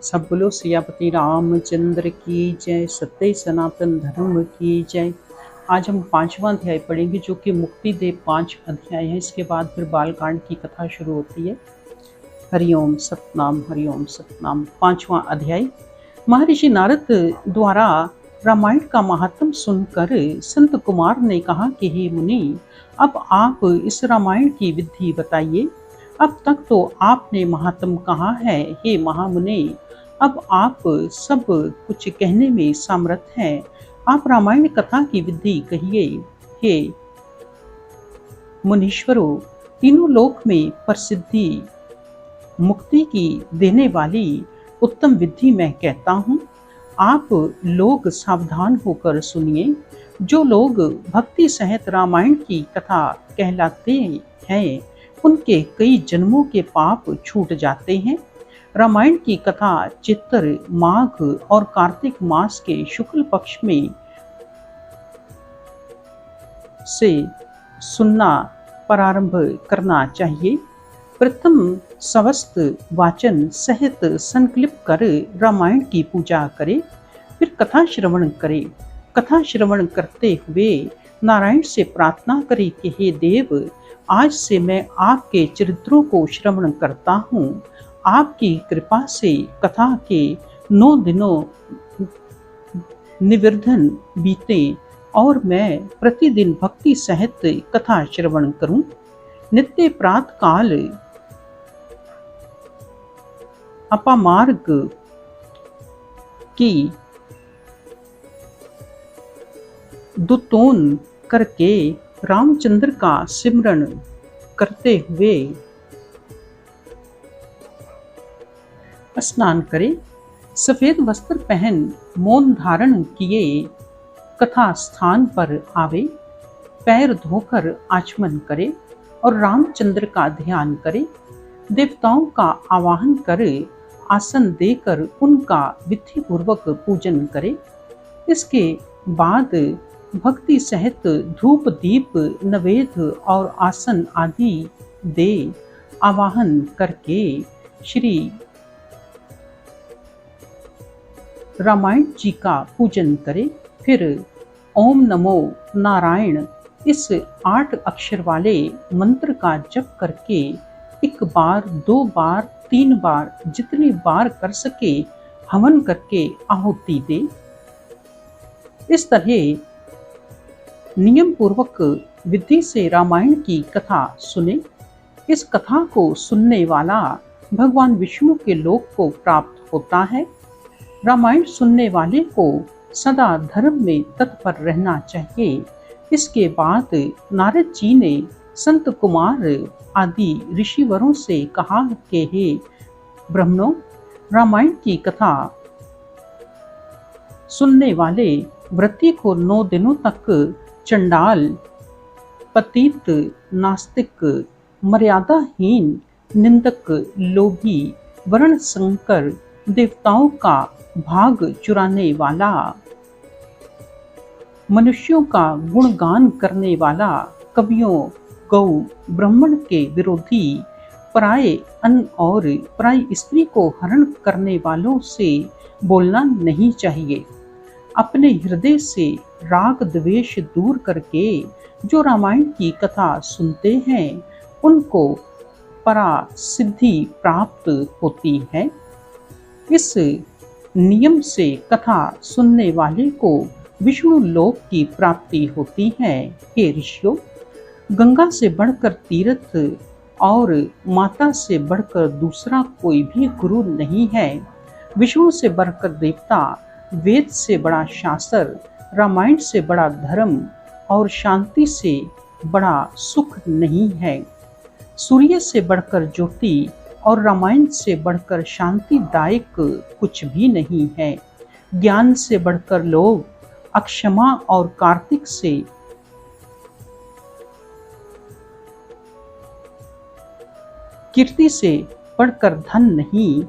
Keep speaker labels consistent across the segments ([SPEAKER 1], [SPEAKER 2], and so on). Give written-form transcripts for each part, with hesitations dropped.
[SPEAKER 1] सब बोलो सियापति रामचंद्र की जय। सत्य सनातन धर्म की जय। आज हम 5वां अध्याय पढ़ेंगे जो कि मुक्ति देव 5 अध्याय है। इसके बाद फिर बालकांड की कथा शुरू होती है। हरिओम सतनाम, हरिओम सतनाम। 5वां अध्याय। महर्षि नारद द्वारा रामायण का महात्म सुनकर संत कुमार ने कहा कि हे मुनि, अब आप इस रामायण की विधि बताइए। अब तक तो आपने महात्म कहा है, हे महामुनि, अब आप सब कुछ कहने में समर्थ हैं। आप रामायण कथा की विधि कहिए। हे मुनीश्वरों, तीनों लोक में प्रसिद्धि मुक्ति की देने वाली उत्तम विधि मैं कहता हूँ। आप लोग सावधान होकर सुनिए। जो लोग भक्ति सहित रामायण की कथा कहलाते हैं, उनके कई जन्मों के पाप छूट जाते हैं। रामायण की कथा चित्र, माघ और कार्तिक मास के शुक्ल पक्ष में से सुनना प्रारंभ करना चाहिए। प्रथम समस्त वाचन सहित संकल्प कर रामायण की पूजा करे, फिर कथा श्रवण करे। कथा श्रवण करते हुए नारायण से प्रार्थना करे कि हे देव, आज से मैं आपके चरित्रों को श्रवण करता हूँ। आपकी कृपा से कथा के 9 दिनों निर्विघ्न बीते और मैं प्रतिदिन भक्ति सहित कथा श्रवण करूं। नित्य प्रातः काल अपामार्ग की दुतोन करके रामचंद्र का सिमरन करते हुए स्नान करे। सफेद वस्त्र पहन मौन धारण किए कथा स्थान पर आवे। पैर धोकर आचमन करे और रामचंद्र का ध्यान करे। देवताओं का आवाहन करे, आसन देकर उनका विधि पूर्वक पूजन करे। इसके बाद भक्ति सहित धूप दीप नैवेद्य और आसन आदि दे आवाहन करके श्री रामायण जी का पूजन करे। फिर ओम नमो नारायण इस 8 अक्षर वाले मंत्र का जप करके 1 बार, 2 बार, 3 बार, जितनी बार कर सके हवन करके आहुति दे। इस तरह नियम पूर्वक विधि से रामायण की कथा सुने। इस कथा को सुनने वाला भगवान विष्णु के लोक को प्राप्त होता है। रामायण सुनने वाले को सदा धर्म में तत्पर रहना चाहिए। इसके बाद नारद जी ने संत कुमार आदि ऋषिवरों से कहा कि हे ब्राह्मणों, रामायण की कथा सुनने वाले व्रती को 9 दिनों तक चंडाल, पतित, नास्तिक, मर्यादाहीन, निंदक, लोभी, वर्ण संकर, देवताओं का भाग चुराने वाला, मनुष्यों का गुणगान करने वाला, कवियों, गौ, ब्राह्मण के विरोधी, पराये अन्न और पराई स्त्री को हरण करने वालों से बोलना नहीं चाहिए। अपने हृदय से राग द्वेष दूर करके जो रामायण की कथा सुनते हैं, उनको परा सिद्धि प्राप्त होती है। इस नियम से कथा सुनने वाले को विष्णु लोक की प्राप्ति होती है। हे ऋषियों, गंगा से बढ़कर तीर्थ और माता से बढ़कर दूसरा कोई भी गुरु नहीं है। विष्णु से बढ़कर देवता, वेद से बड़ा शास्त्र, रामायण से बड़ा धर्म और शांति से बड़ा सुख नहीं है। सूर्य से बढ़कर ज्योति और रामायण से बढ़कर शांतिदायक कुछ भी नहीं है। ज्ञान से बढ़कर लोभ, अक्षमा और कार्तिक से कीर्ति से बढ़कर धन नहीं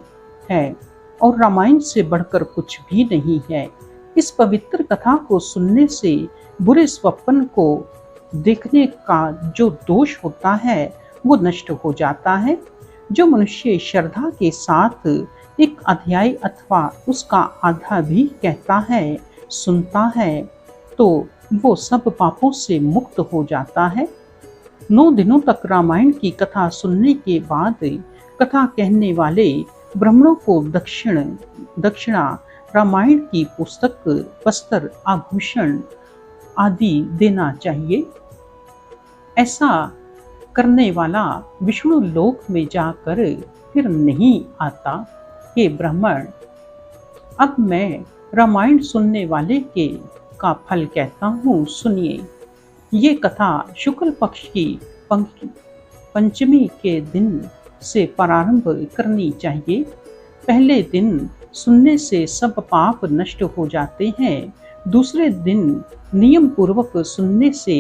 [SPEAKER 1] है और रामायण से बढ़कर कुछ भी नहीं है। इस पवित्र कथा को सुनने से बुरे स्वप्न को देखने का जो दोष होता है वो नष्ट हो जाता है। जो मनुष्य श्रद्धा के साथ एक अध्याय अथवा उसका आधा भी कहता है, सुनता है, तो वो सब पापों से मुक्त हो जाता है। 9 दिनों तक रामायण की कथा सुनने के बाद कथा कहने वाले ब्राह्मणों को दक्षिणा रामायण की पुस्तक, वस्त्र, आभूषण आदि देना चाहिए। ऐसा करने वाला विष्णु लोक में जाकर फिर नहीं आता। हे ब्राह्मण, अब मैं रामायण सुनने वाले के का फल कहता हूँ, सुनिए। ये कथा शुक्ल पक्ष की पंचमी के दिन से प्रारंभ करनी चाहिए। पहले दिन सुनने से सब पाप नष्ट हो जाते हैं। दूसरे दिन नियम पूर्वक सुनने से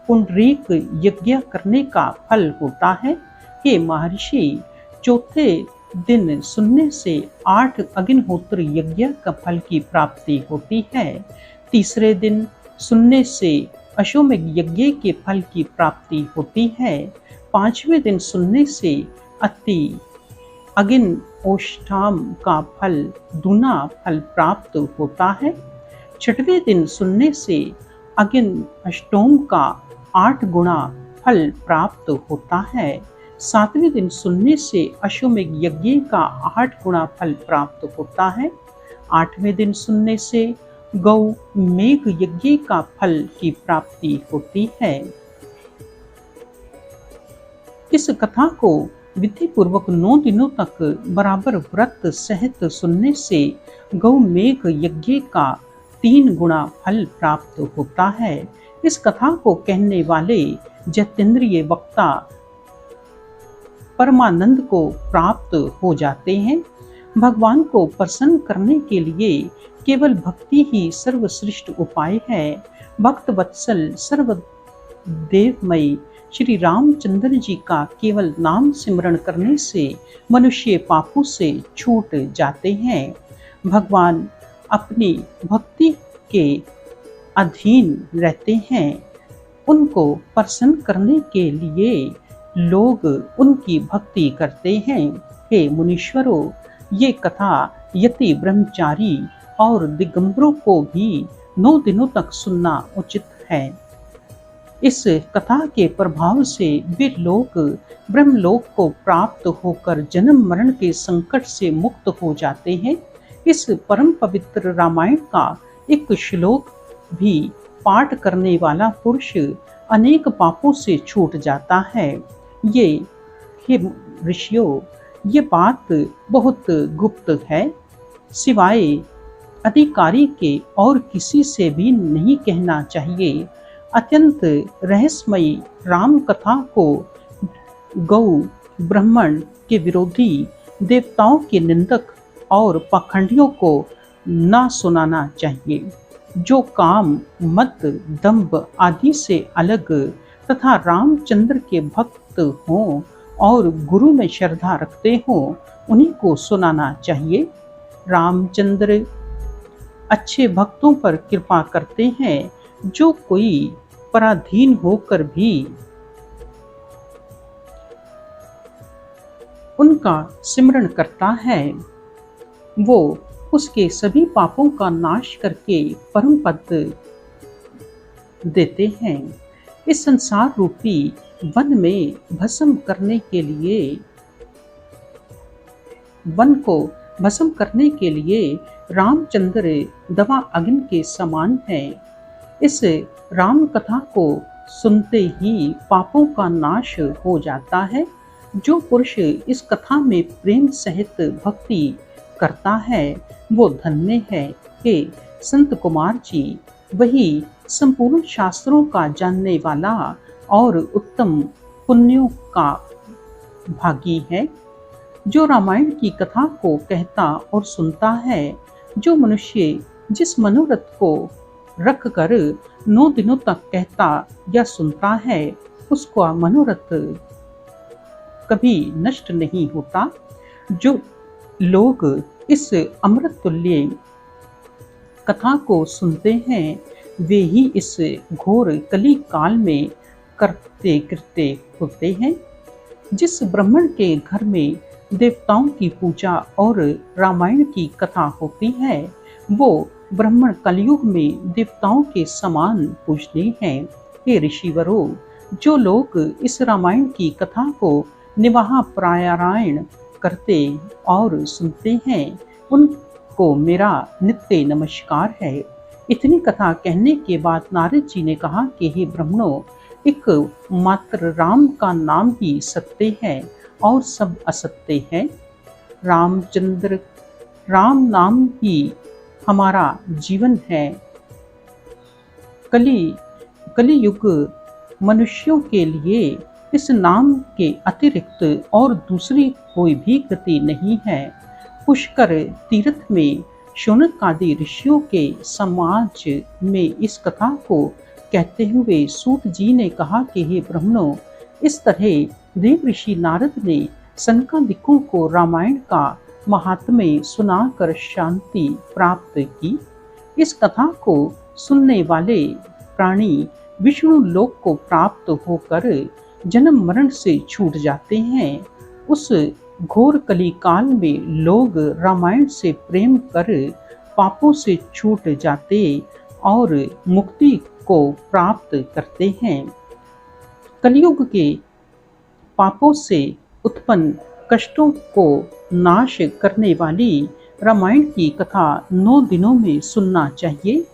[SPEAKER 1] पुंडरीक यज्ञ करने का फल होता है। हे महर्षि, चौथे दिन सुनने से 8 अग्निहोत्र यज्ञ का फल की प्राप्ति होती है। तीसरे दिन सुनने से अश्वमेध यज्ञ के फल की प्राप्ति होती है। 5वें दिन सुनने से अग्नि ओष्ठाम का फल, दूना फल प्राप्त होता है। 6वें दिन सुनने से अग्नि अष्टोम का 8 गुणा फल प्राप्त होता है। 7वें दिन सुनने से अश्वमेध यज्ञ का 8 गुणा फल प्राप्त होता है। 8वें दिन सुनने से गौ मेघ यज्ञ का फल की प्राप्ति होती है। इस कथा को विधि पूर्वक 9 दिनों तक बराबर व्रत सहित सुनने से गौ मेघ यज्ञ का 3 गुणा फल प्राप्त होता है। इस कथा को कहने वाले जितेंद्रिय वक्ता परमानंद को प्राप्त हो जाते हैं। भगवान को प्रसन्न करने के लिए केवल भक्ति ही सर्वश्रेष्ठ उपाय है। भक्त वत्सल सर्वदेवमय श्री रामचंद्र जी का केवल नाम सिमरण करने से मनुष्य पापों से छूट जाते हैं। भगवान अपनी भक्ति के अधीन रहते हैं। उनको प्रसन्न करने के लिए लोग उनकी भक्ति करते हैं। हे मुनीश्वरों, ये कथा यति ब्रह्मचारी और दिगंबरों को भी 9 दिनों तक सुनना उचित है। इस कथा के प्रभाव से वे लोग ब्रह्मलोक को प्राप्त होकर जन्म मरण के संकट से मुक्त हो जाते हैं। इस परम पवित्र रामायण का एक श्लोक भी पाठ करने वाला पुरुष अनेक पापों से छूट जाता है। हे ऋषियों, ये बात बहुत गुप्त है, सिवाय अधिकारी के और किसी से भी नहीं कहना चाहिए। अत्यंत रहस्यमयी राम कथा को गौ ब्राह्मण के विरोधी, देवताओं के निंदक और पाखंडियों को न सुनाना चाहिए। जो काम, मद, दंभ आदि से अलग तथा रामचंद्र के भक्त हों और गुरु में श्रद्धा रखते हों, उन्हीं को सुनाना चाहिए। रामचंद्र अच्छे भक्तों पर कृपा करते हैं। जो कोई पराधीन होकर भी उनका सिमरण करता है, वो उसके सभी पापों का नाश करके परम पद देते हैं। इस संसार रूपी वन में भस्म करने के लिए, वन को भस्म करने के लिए रामचंद्र दवा अग्नि के समान है। इस राम कथा को सुनते ही पापों का नाश हो जाता है। जो पुरुष इस कथा में प्रेम सहित भक्ति करता है, वो धन्य है। हे संत कुमार जी, वही संपूर्ण शास्त्रों का जानने वाला और उत्तम पुण्यों का भागी है। जो रामायण की कथा को कहता और सुनता है, जो मनुष्य जिस मनोरथ को रख कर 9 दिनों तक कहता या सुनता है, उसका मनोरथ कभी नष्ट नहीं होता। जो लोग इस अमृत तुल्य कथा को सुनते हैं, वे ही इस घोर कली काल में करते होते हैं। जिस ब्राह्मण के घर में देवताओं की पूजा और रामायण की कथा होती है, वो ब्राह्मण कलयुग में देवताओं के समान पूजनीय हैं। हे ऋषिवरों, जो लोग इस रामायण की कथा को निवाह पारायण करते और सुनते हैं, उनको मेरा नित्य नमस्कार है। इतनी कथा कहने के बाद नारद जी ने कहा कि हे ब्राह्मणों, एक मात्र राम का नाम ही सत्य है और सब असत्य है। रामचंद्र, राम नाम ही हमारा जीवन है। कलियुग मनुष्यों के लिए इस नाम के अतिरिक्त और दूसरी कोई भी गति नहीं है। पुष्कर तीर्थ में शौनक आदि ऋषियों के समाज में इस कथा को कहते हुए सूत जी ने कहा कि हे ब्राह्मणों, इस तरह देव ऋषि नारद ने सनकादिकों को रामायण का महात्म्य सुनाकर शांति प्राप्त की। इस कथा को सुनने वाले प्राणी विष्णु लोक को प्राप्त होकर जन्म मरण से छूट जाते हैं। उस घोर कली काल में लोग रामायण से प्रेम कर पापों से छूट जाते और मुक्ति को प्राप्त करते हैं। कलयुग के पापों से उत्पन्न कष्टों को नाश करने वाली रामायण की कथा 9 दिनों में सुनना चाहिए।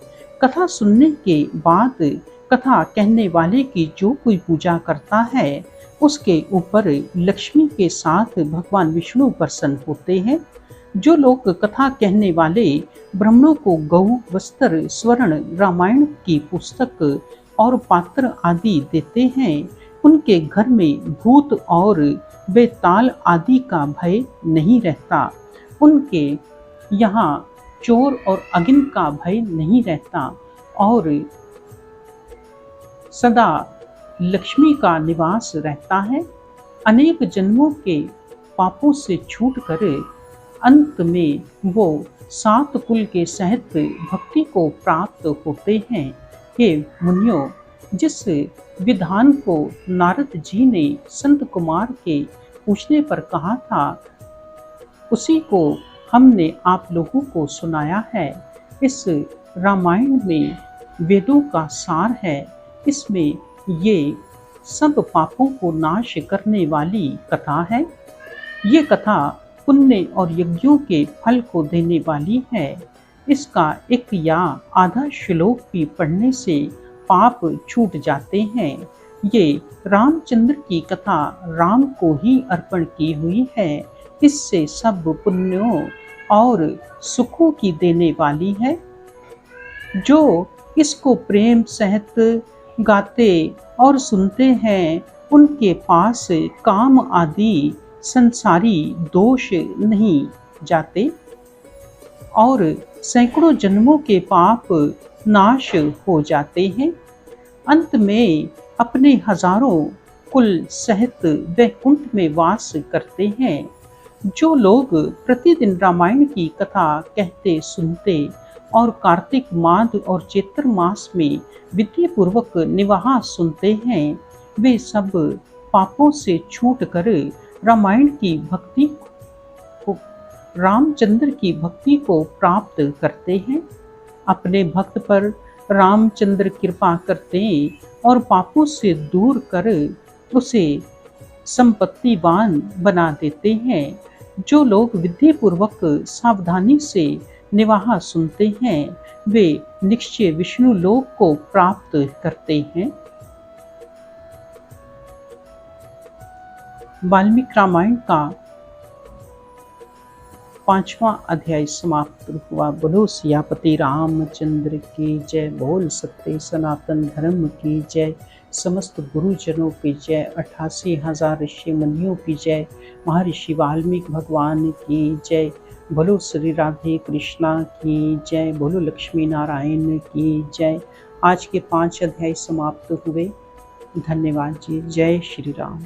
[SPEAKER 1] कथा सुनने के बाद कथा कहने वाले की जो कोई पूजा करता है, उसके ऊपर लक्ष्मी के साथ भगवान विष्णु प्रसन्न होते हैं। जो लोग कथा कहने वाले ब्राह्मणों को गौ, वस्त्र, स्वर्ण, रामायण की पुस्तक और पात्र आदि देते हैं, उनके घर में भूत और बेताल आदि का भय नहीं रहता। उनके यहाँ चोर और अगिन का भय नहीं रहता और सदा लक्ष्मी का निवास रहता है। अनेक जन्मों के पापों से छूटकर अंत में वो 7 कुल के सहित भक्ति को प्राप्त होते हैं। हे मुनियों, जिस विधान को नारद जी ने संत कुमार के पूछने पर कहा था, उसी को हमने आप लोगों को सुनाया है। इस रामायण में वेदों का सार है। इसमें ये सब पापों को नाश करने वाली कथा है। ये कथा पुण्य और यज्ञों के फल को देने वाली है। इसका एक या आधा श्लोक भी पढ़ने से पाप छूट जाते हैं। ये रामचंद्र की कथा राम को ही अर्पण की हुई है। इससे सब पुण्यों और सुखों की देने वाली है। जो इसको प्रेम सहित गाते और सुनते हैं, उनके पास काम आदि संसारी दोष नहीं जाते और सैकड़ों जन्मों के पाप नाश हो जाते हैं। अंत में अपने हजारों कुल सहित वैकुंठ में वास करते हैं। जो लोग प्रतिदिन रामायण की कथा कहते सुनते और कार्तिक माद और चैत्र मास में विधि पूर्वक निवाह सुनते हैं, वे सब पापों से छूटकर रामायण की भक्ति को, रामचंद्र की भक्ति को प्राप्त करते हैं। अपने भक्त पर रामचंद्र कृपा करते और पापों से दूर कर उसे संपत्तिवान बना देते हैं। जो लोग विधि पूर्वक सावधानी से निवाह सुनते हैं, वे निश्चय विष्णु लोक को प्राप्त करते हैं। वाल्मीकि रामायण का 5वां अध्याय समाप्त हुआ। बोलो सियापति रामचंद्र की जय। बोल सत्य सनातन धर्म की जय। समस्त गुरुजनों की जय। 88,000 ऋषि मुनियों की जय। महर्षि वाल्मीकि भगवान की जय। बोलो श्री राधे कृष्णा की जय। बोलो लक्ष्मी नारायण की जय। आज के 5 अध्याय समाप्त हुए। धन्यवाद जी। जय श्री राम।